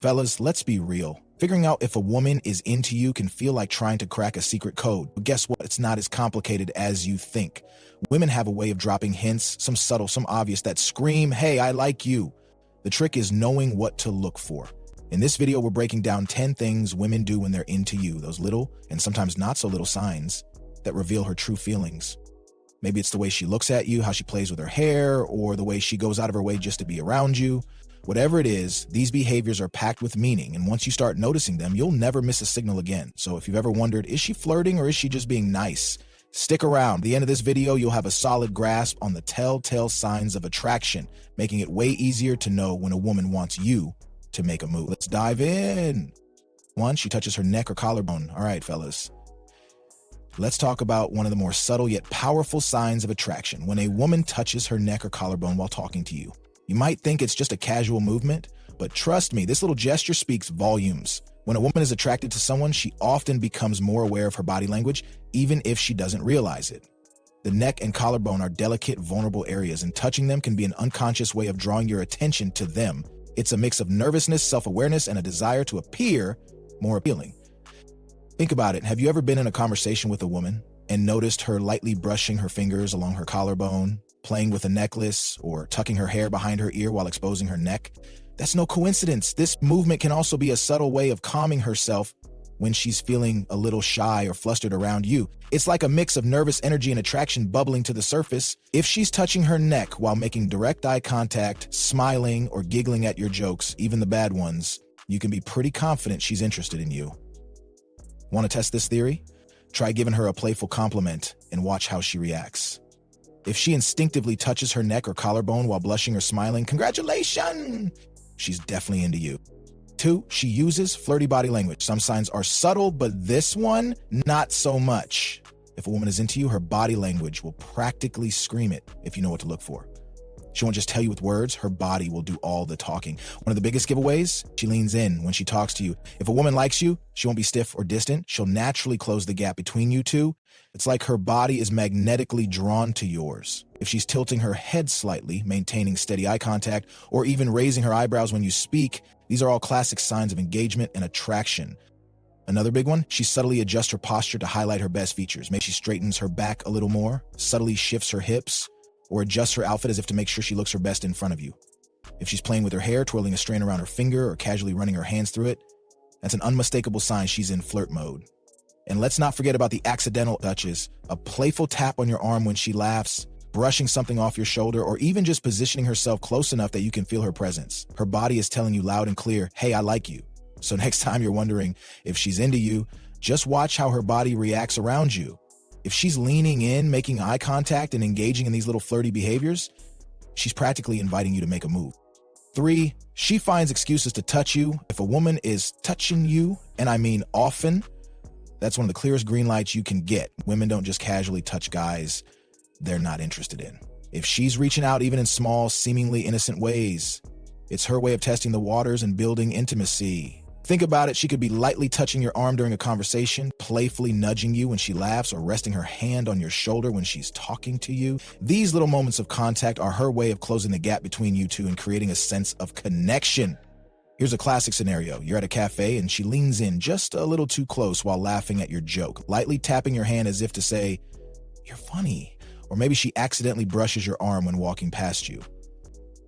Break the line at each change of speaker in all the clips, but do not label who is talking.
Fellas, let's be real. Figuring out if a woman is into you can feel like trying to crack a secret code. But guess what? It's not as complicated as you think. Women have a way of dropping hints, some subtle, some obvious, that scream, "Hey, I like you." The trick is knowing what to look for. In this video, we're breaking down 10 things women do when they're into you, those little and sometimes not so little signs that reveal her true feelings. Maybe it's the way she looks at you, how she plays with her hair, or the way she goes out of her way just to be around you. Whatever it is, these behaviors are packed with meaning, and once you start noticing them, you'll never miss a signal again. So if you've ever wondered, is she flirting or is she just being nice? Stick around. At the end of this video, you'll have a solid grasp on the telltale signs of attraction, making it way easier to know when a woman wants you to make a move. Let's dive in. 1, she touches her neck or collarbone. All right, fellas. Let's talk about one of the more subtle yet powerful signs of attraction. When a woman touches her neck or collarbone while talking to you. You might think it's just a casual movement, but trust me, this little gesture speaks volumes. When a woman is attracted to someone, she often becomes more aware of her body language, even if she doesn't realize it. The neck and collarbone are delicate, vulnerable areas, and touching them can be an unconscious way of drawing your attention to them. It's a mix of nervousness, self-awareness, and a desire to appear more appealing. Think about it. Have you ever been in a conversation with a woman and noticed her lightly brushing her fingers along her collarbone, playing with a necklace, or tucking her hair behind her ear while exposing her neck? That's no coincidence. This movement can also be a subtle way of calming herself when she's feeling a little shy or flustered around you. It's like a mix of nervous energy and attraction bubbling to the surface. If she's touching her neck while making direct eye contact, smiling, or giggling at your jokes, even the bad ones, you can be pretty confident she's interested in you. Want to test this theory? Try giving her a playful compliment and watch how she reacts. If she instinctively touches her neck or collarbone while blushing or smiling, congratulations! She's definitely into you. 2, she uses flirty body language. Some signs are subtle, but this one, not so much. If a woman is into you, her body language will practically scream it if you know what to look for. She won't just tell you with words, her body will do all the talking. One of the biggest giveaways, she leans in when she talks to you. If a woman likes you, she won't be stiff or distant. She'll naturally close the gap between you two. It's like her body is magnetically drawn to yours. If she's tilting her head slightly, maintaining steady eye contact, or even raising her eyebrows when you speak, these are all classic signs of engagement and attraction. Another big one, she subtly adjusts her posture to highlight her best features. Maybe she straightens her back a little more, subtly shifts her hips, or adjusts her outfit as if to make sure she looks her best in front of you. If she's playing with her hair, twirling a strand around her finger, or casually running her hands through it, that's an unmistakable sign she's in flirt mode. And let's not forget about the accidental touches, a playful tap on your arm when she laughs, brushing something off your shoulder, or even just positioning herself close enough that you can feel her presence. Her body is telling you loud and clear, "Hey, I like you." So next time you're wondering if she's into you, just watch how her body reacts around you. If she's leaning in, making eye contact, and engaging in these little flirty behaviors, she's practically inviting you to make a move. 3, she finds excuses to touch you. If a woman is touching you, and I mean often, that's one of the clearest green lights you can get. Women don't just casually touch guys they're not interested in. If she's reaching out even in small, seemingly innocent ways, it's her way of testing the waters and building intimacy. Think about it. She could be lightly touching your arm during a conversation, playfully nudging you when she laughs, or resting her hand on your shoulder when she's talking to you. These little moments of contact are her way of closing the gap between you two and creating a sense of connection. Here's a classic scenario. You're at a cafe and she leans in just a little too close while laughing at your joke, lightly tapping your hand as if to say, "You're funny." Or maybe she accidentally brushes your arm when walking past you.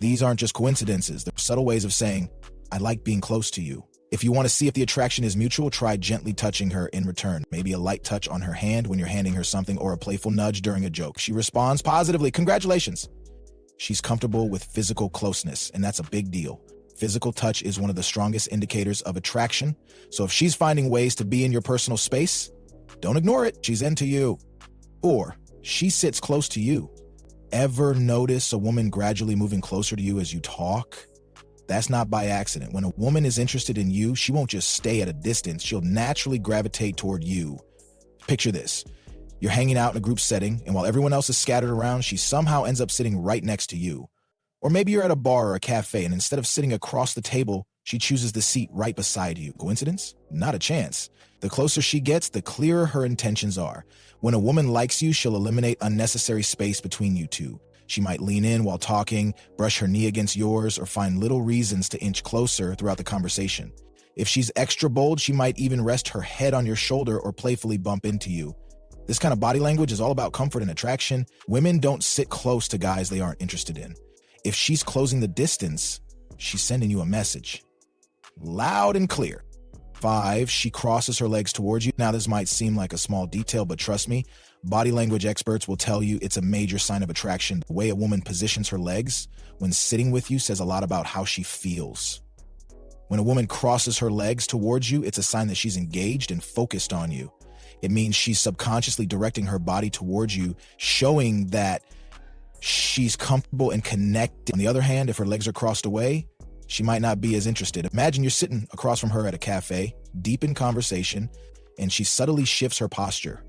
These aren't just coincidences. They're subtle ways of saying, "I like being close to you." If you want to see if the attraction is mutual, try gently touching her in return. Maybe a light touch on her hand when you're handing her something, or a playful nudge during a joke. She responds positively, "Congratulations." She's comfortable with physical closeness, and that's a big deal. Physical touch is one of the strongest indicators of attraction. So if she's finding ways to be in your personal space, don't ignore it. She's into you. Or she sits close to you. Ever notice a woman gradually moving closer to you as you talk? That's not by accident. When a woman is interested in you, she won't just stay at a distance. She'll naturally gravitate toward you. Picture this. You're hanging out in a group setting, and while everyone else is scattered around, she somehow ends up sitting right next to you. Or maybe you're at a bar or a cafe, and instead of sitting across the table, she chooses the seat right beside you. Coincidence? Not a chance. The closer she gets, the clearer her intentions are. When a woman likes you, she'll eliminate unnecessary space between you two. She might lean in while talking, brush her knee against yours, or find little reasons to inch closer throughout the conversation. If she's extra bold, she might even rest her head on your shoulder or playfully bump into you. This kind of body language is all about comfort and attraction. Women don't sit close to guys they aren't interested in. If she's closing the distance, she's sending you a message. Loud and clear. 5, she crosses her legs towards you. Now, this might seem like a small detail, but trust me, body language experts will tell you it's a major sign of attraction. The way a woman positions her legs when sitting with you says a lot about how she feels. When a woman crosses her legs towards you, it's a sign that she's engaged and focused on you. It means she's subconsciously directing her body towards you, showing that she's comfortable and connected. On the other hand, if her legs are crossed away, she might not be as interested. Imagine you're sitting across from her at a cafe, deep in conversation, and she subtly shifts her posture,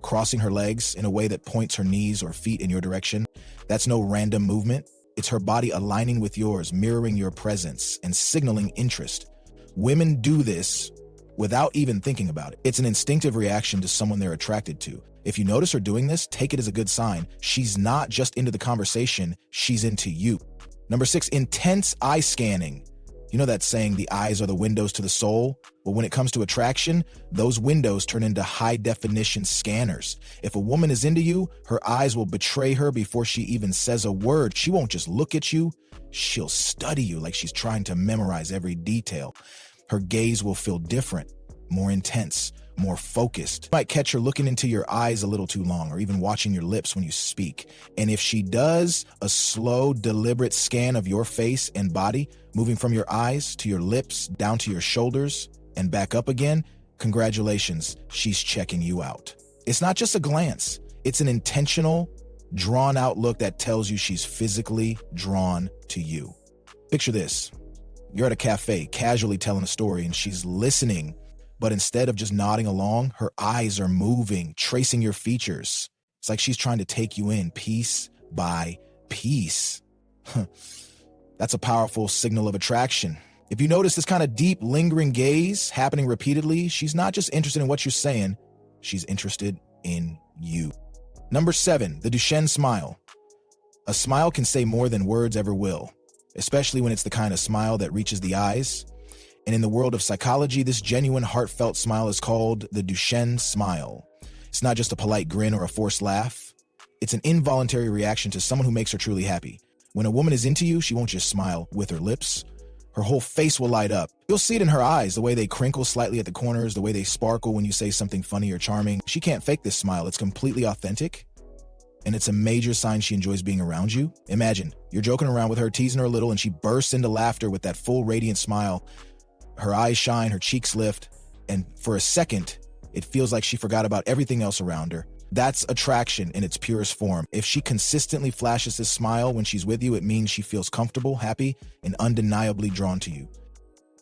crossing her legs in a way that points her knees or feet in your direction. That's no random movement. It's her body aligning with yours, mirroring your presence and signaling interest. Women do this without even thinking about it. It's an instinctive reaction to someone they're attracted to. If you notice her doing this, take it as a good sign. She's not just into the conversation, she's into you. Number 6, intense eye scanning. You know that saying, the eyes are the windows to the soul? Well, when it comes to attraction, those windows turn into high-definition scanners. If a woman is into you, her eyes will betray her before she even says a word. She won't just look at you, she'll study you like she's trying to memorize every detail. Her gaze will feel different, more intense, more focused. You might catch her looking into your eyes a little too long, or even watching your lips when you speak. And if she does a slow, deliberate scan of your face and body, moving from your eyes to your lips, down to your shoulders, and back up again, congratulations, she's checking you out. It's not just a glance. It's an intentional, drawn-out look that tells you she's physically drawn to you. Picture this. You're at a cafe, casually telling a story, and she's listening. But instead of just nodding along, her eyes are moving, tracing your features. It's like she's trying to take you in piece by piece. That's a powerful signal of attraction. If you notice this kind of deep, lingering gaze happening repeatedly, she's not just interested in what you're saying, she's interested in you. Number 7, the Duchenne smile. A smile can say more than words ever will, especially when it's the kind of smile that reaches the eyes. And in the world of psychology, this genuine, heartfelt smile is called the Duchenne smile. It's not just a polite grin or a forced laugh. It's an involuntary reaction to someone who makes her truly happy. When a woman is into you, she won't just smile with her lips. Her whole face will light up. You'll see it in her eyes, the way they crinkle slightly at the corners, the way they sparkle when you say something funny or charming. She can't fake this smile. It's completely authentic. And it's a major sign she enjoys being around you. Imagine, you're joking around with her, teasing her a little, and she bursts into laughter with that full, radiant smile. Her eyes shine, her cheeks lift, and for a second, it feels like she forgot about everything else around her. That's attraction in its purest form. If she consistently flashes this smile when she's with you, it means she feels comfortable, happy, and undeniably drawn to you.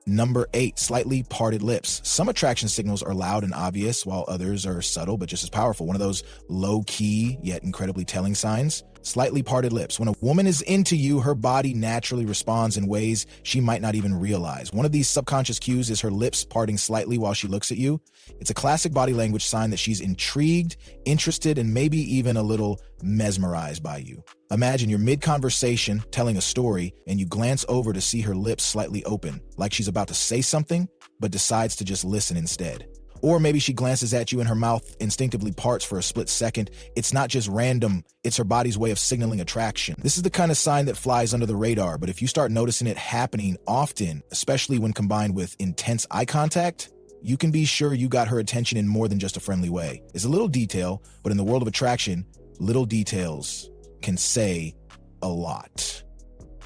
Number 8, slightly parted lips. Some attraction signals are loud and obvious, while others are subtle but just as powerful. One of those low-key yet incredibly telling signs. Slightly parted lips. When a woman is into you, her body naturally responds in ways she might not even realize. One of these subconscious cues is her lips parting slightly while she looks at you. It's a classic body language sign that she's intrigued, interested, and maybe even a little mesmerized by you. Imagine you're mid-conversation telling a story and you glance over to see her lips slightly open, like she's about to say something, but decides to just listen instead. Or maybe she glances at you and her mouth instinctively parts for a split second. It's not just random, it's her body's way of signaling attraction. This is the kind of sign that flies under the radar, but if you start noticing it happening often, especially when combined with intense eye contact, you can be sure you got her attention in more than just a friendly way. It's a little detail, but in the world of attraction, little details can say a lot.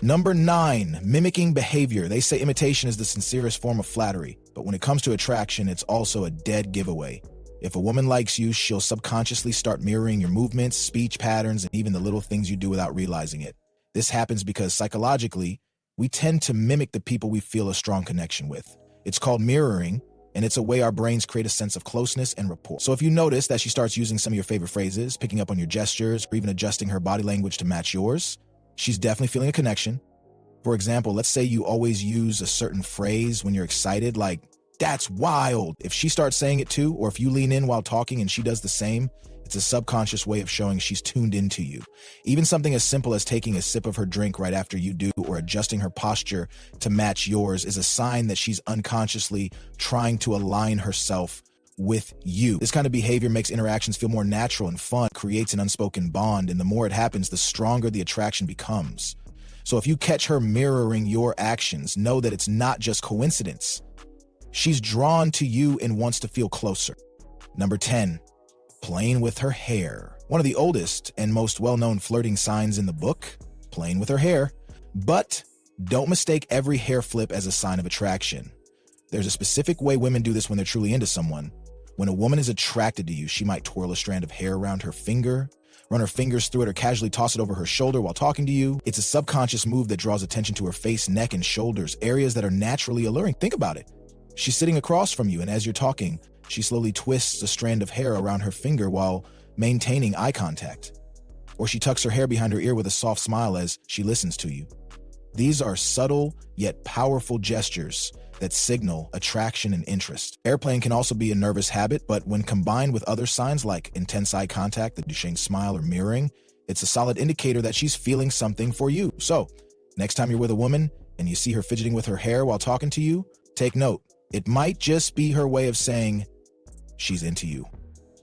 Number 9, mimicking behavior. They say imitation is the sincerest form of flattery, but when it comes to attraction, it's also a dead giveaway. If a woman likes you, she'll subconsciously start mirroring your movements, speech patterns, and even the little things you do without realizing it. This happens because psychologically, we tend to mimic the people we feel a strong connection with. It's called mirroring, and it's a way our brains create a sense of closeness and rapport. So if you notice that she starts using some of your favorite phrases, picking up on your gestures, or even adjusting her body language to match yours, she's definitely feeling a connection. For example, let's say you always use a certain phrase when you're excited, like, "That's wild." If she starts saying it too, or if you lean in while talking and she does the same, It's a subconscious way of showing she's tuned into you. Even something as simple as taking a sip of her drink right after you do or adjusting her posture to match yours is a sign that she's unconsciously trying to align herself with you. This kind of behavior makes interactions feel more natural and fun, creates an unspoken bond, and the more it happens, the stronger the attraction becomes. So if you catch her mirroring your actions, know that it's not just coincidence. She's drawn to you and wants to feel closer. Number 10, playing with her hair. One of the oldest and most well-known flirting signs in the book, playing with her hair. But don't mistake every hair flip as a sign of attraction. There's a specific way women do this when they're truly into someone. When a woman is attracted to you, she might twirl a strand of hair around her finger, run her fingers through it, or casually toss it over her shoulder while talking to you. It's a subconscious move that draws attention to her face, neck, and shoulders, areas that are naturally alluring. Think about it. She's sitting across from you, and as you're talking, she slowly twists a strand of hair around her finger while maintaining eye contact. Or she tucks her hair behind her ear with a soft smile as she listens to you. These are subtle yet powerful gestures that signal attraction and interest. Airplaying can also be a nervous habit, but when combined with other signs like intense eye contact, the Duchenne smile, or mirroring, it's a solid indicator that she's feeling something for you. So, next time you're with a woman and you see her fidgeting with her hair while talking to you, take note. It might just be her way of saying she's into you.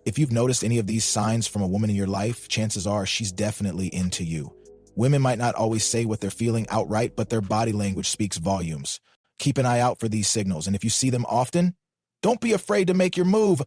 If you've noticed any of these signs from a woman in your life, chances are she's definitely into you. Women might not always say what they're feeling outright, but their body language speaks volumes. Keep an eye out for these signals, and if you see them often, don't be afraid to make your move.